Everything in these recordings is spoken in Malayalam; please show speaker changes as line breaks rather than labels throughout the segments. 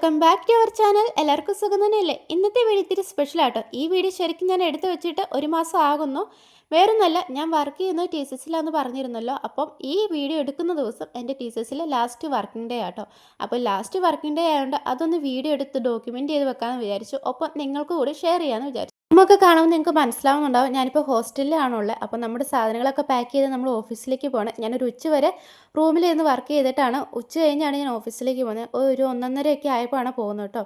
Welcome back to our channel. എല്ലാവർക്കും സുഖം തന്നെയല്ലേ? ഇന്നത്തെ വീഡിയോ ഇത്തിരി സ്പെഷ്യലാട്ടോ. ഈ വീഡിയോ ശരിക്കും ഞാൻ എടുത്തു വെച്ചിട്ട് ഒരു മാസം ആകുന്നു. വേറൊന്നുമല്ല, ഞാൻ വർക്ക് ചെയ്യുന്നത് TCSലാന്ന് പറഞ്ഞിരുന്നല്ലോ. അപ്പം ഈ വീഡിയോ എടുക്കുന്ന ദിവസം എൻ്റെ TCSലെ ലാസ്റ്റ് വർക്കിംഗ് ഡേ ആട്ടോ. അപ്പോൾ ലാസ്റ്റ് വർക്കിംഗ് ഡേ ആയതുകൊണ്ട് അതൊന്ന് വീഡിയോ എടുത്ത് ഡോക്യുമെൻറ്റ് ചെയ്ത് വെക്കാമെന്ന് വിചാരിച്ചു. ഒപ്പം നിങ്ങൾക്ക് കൂടി ഷെയർ ചെയ്യാമെന്ന് വിചാരിച്ചു. നമുക്ക് കാണുമ്പോൾ നിങ്ങൾക്ക് മനസ്സിലാവുന്നുണ്ടാവും, ഞാനിപ്പോൾ ഹോസ്റ്റലിലാണുള്ളത്. അപ്പോൾ നമ്മുടെ സാധനങ്ങളൊക്കെ പാക്ക് ചെയ്ത് നമ്മൾ ഓഫീസിലേക്ക് പോകണം. ഞാനൊരു ഉച്ച വരെ റൂമിലിരുന്ന് വർക്ക് ചെയ്തിട്ടാണ് ഉച്ച കഴിഞ്ഞാണ് ഞാൻ ഓഫീസിലേക്ക് പോകുന്നത്. ഒരു 1:30 ആയപ്പോഴാണ് പോകുന്നത് കേട്ടോ.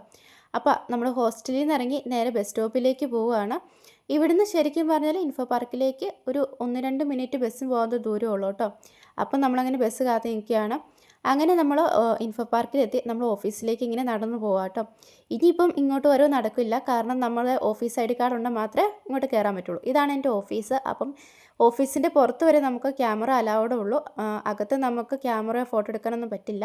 അപ്പോൾ നമ്മൾ ഹോസ്റ്റലിൽ നിന്ന് ഇറങ്ങി നേരെ ബസ് സ്റ്റോപ്പിലേക്ക് പോവുകയാണ്. ഇവിടുന്ന് ശരിക്കും പറഞ്ഞാൽ ഇൻഫോ പാർക്കിലേക്ക് ഒരു 1-2 മിനിറ്റ് ബസ്സിന് പോകുന്ന ദൂരമേ ഉള്ളൂ കേട്ടോ. അപ്പം നമ്മളങ്ങനെ ബസ് കാത്ത് നിൽക്കുകയാണ്. അങ്ങനെ നമ്മൾ ഇൻഫോ പാർക്കിലെത്തി നമ്മൾ ഓഫീസിലേക്ക് ഇങ്ങനെ നടന്നു പോകാം കേട്ടോ. ഇനിയിപ്പം ഇങ്ങോട്ട് വരെ നടക്കില്ല, കാരണം നമ്മൾ ഓഫീസ് ID കാർഡ് ഉണ്ടെങ്കിൽ മാത്രമേ ഇങ്ങോട്ട് കയറാൻ പറ്റുള്ളൂ. ഇതാണ് എൻ്റെ ഓഫീസ്. അപ്പം ഓഫീസിൻ്റെ പുറത്ത് വരെ നമുക്ക് ക്യാമറ അലൗഡ് ഉള്ളൂ. അകത്ത് നമുക്ക് ക്യാമറ ഫോട്ടോ എടുക്കാനൊന്നും പറ്റില്ല.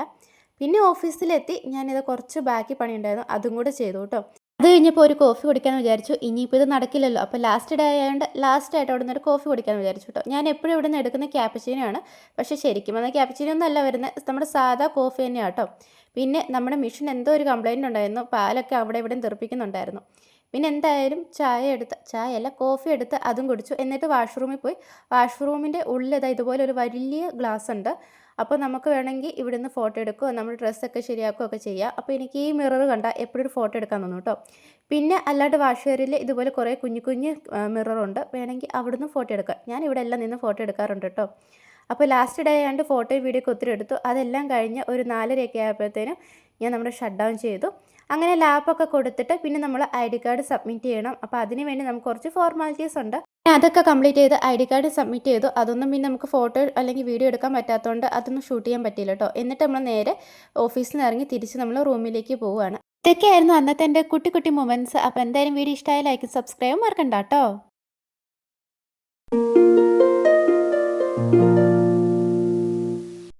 പിന്നെ ഓഫീസിലെത്തി ഞാനിത് കുറച്ച് ബാക്കി പണിയുണ്ടായിരുന്നു, അതും കൂടെ ചെയ്തു കേട്ടോ. അത് കഴിഞ്ഞപ്പോൾ ഒരു കോഫി കുടിക്കാമെന്ന് വിചാരിച്ചു. ഇനിയിപ്പോൾ ഇത് നടക്കില്ലല്ലോ, അപ്പോൾ ലാസ്റ്റ് ഡേ ആയതുകൊണ്ട് ലാസ്റ്റായിട്ട് അവിടെ നിന്ന് ഒരു കോഫി കുടിക്കാമെന്ന് വിചാരിച്ചു കേട്ടോ. ഞാൻ എപ്പോഴും ഇവിടെ നിന്ന് എടുക്കുന്ന ക്യാപ്പച്ചീനോ ആണ്. പക്ഷേ ശരിക്കും വന്നാൽ ക്യാപ്പച്ചീനോ ഒന്നും അല്ല വരുന്നത്, നമ്മുടെ സാധാ കോഫി തന്നെയാണ് കേട്ടോ. പിന്നെ നമ്മുടെ മെഷീൻ എന്തോ ഒരു കംപ്ലയിൻ്റ് ഉണ്ടായിരുന്നു, പാലൊക്കെ അവിടെ ഇവിടെയും തെറിപ്പിക്കുന്നുണ്ടായിരുന്നു. പിന്നെ എന്തായാലും ചായയല്ല കോഫി എടുത്ത് അതും കുടിച്ചു. എന്നിട്ട് വാഷ്റൂമിൽ പോയി. വാഷ്റൂമിൻ്റെ ഉള്ളിൽ ഇതുപോലെ ഒരു വലിയ ഗ്ലാസ് ഉണ്ട്. അപ്പോൾ നമുക്ക് വേണമെങ്കിൽ ഇവിടുന്ന് ഫോട്ടോ എടുക്കുകയോ നമ്മുടെ ഡ്രസ്സൊക്കെ ശരിയാക്കുകയോ ഒക്കെ ചെയ്യാം. അപ്പോൾ എനിക്ക് ഈ മിറർ കണ്ടാൽ എപ്പോഴും ഒരു ഫോട്ടോ എടുക്കാൻ തോന്നും കേട്ടോ. പിന്നെ അല്ലാണ്ട് വാഷ് ഏരിയയിൽ ഇതുപോലെ കുറേ കുഞ്ഞു കുഞ്ഞ് മിററുണ്ട്, വേണമെങ്കിൽ അവിടുന്ന് ഫോട്ടോ എടുക്കാം. ഞാൻ ഇവിടെ എല്ലാം നിന്ന് ഫോട്ടോ എടുക്കാറുണ്ട് കേട്ടോ. അപ്പോൾ ലാസ്റ്റ് ഡേ ആയതുകൊണ്ട് ഫോട്ടോയും വീഡിയോ ഒക്കെ ഒത്തിരി എടുത്തു. അതെല്ലാം കഴിഞ്ഞ് ഒരു 4:30 ആയപ്പോഴത്തേനും ഞാൻ നമ്മുടെ ഷട്ട് ഡൗൺ ചെയ്തു. അങ്ങനെ ലാപ്പൊക്കെ കൊടുത്തിട്ട് പിന്നെ നമ്മൾ ID കാർഡ് സബ്മിറ്റ് ചെയ്യണം. അപ്പോൾ അതിന് വേണ്ടി നമുക്ക് കുറച്ച് ഫോർമാലിറ്റീസ് ഉണ്ട്. അതൊക്കെ കംപ്ലീറ്റ് ചെയ്ത് ID കാർഡ് സബ്മിറ്റ് ചെയ്തു. അതൊന്നും പിന്നെ നമുക്ക് ഫോട്ടോ അല്ലെങ്കിൽ വീഡിയോ എടുക്കാൻ പറ്റാത്തതുകൊണ്ട് അതൊന്നും ഷൂട്ട് ചെയ്യാൻ പറ്റില്ല കേട്ടോ. എന്നിട്ട് നമ്മൾ നേരെ ഓഫീസിൽ നിന്ന് ഇറങ്ങി തിരിച്ച് നമ്മൾ റൂമിലേക്ക് പോവുകയാണ്. ഇതൊക്കെയായിരുന്നു അന്നത്തെ എൻ്റെ കുട്ടി കുട്ടി മൊമെൻറ്റ്സ്. അപ്പോൾ എന്തായാലും വീഡിയോ ഇഷ്ടമായ ലൈക്ക് സബ്സ്ക്രൈബ് മറക്കണ്ട കേട്ടോ.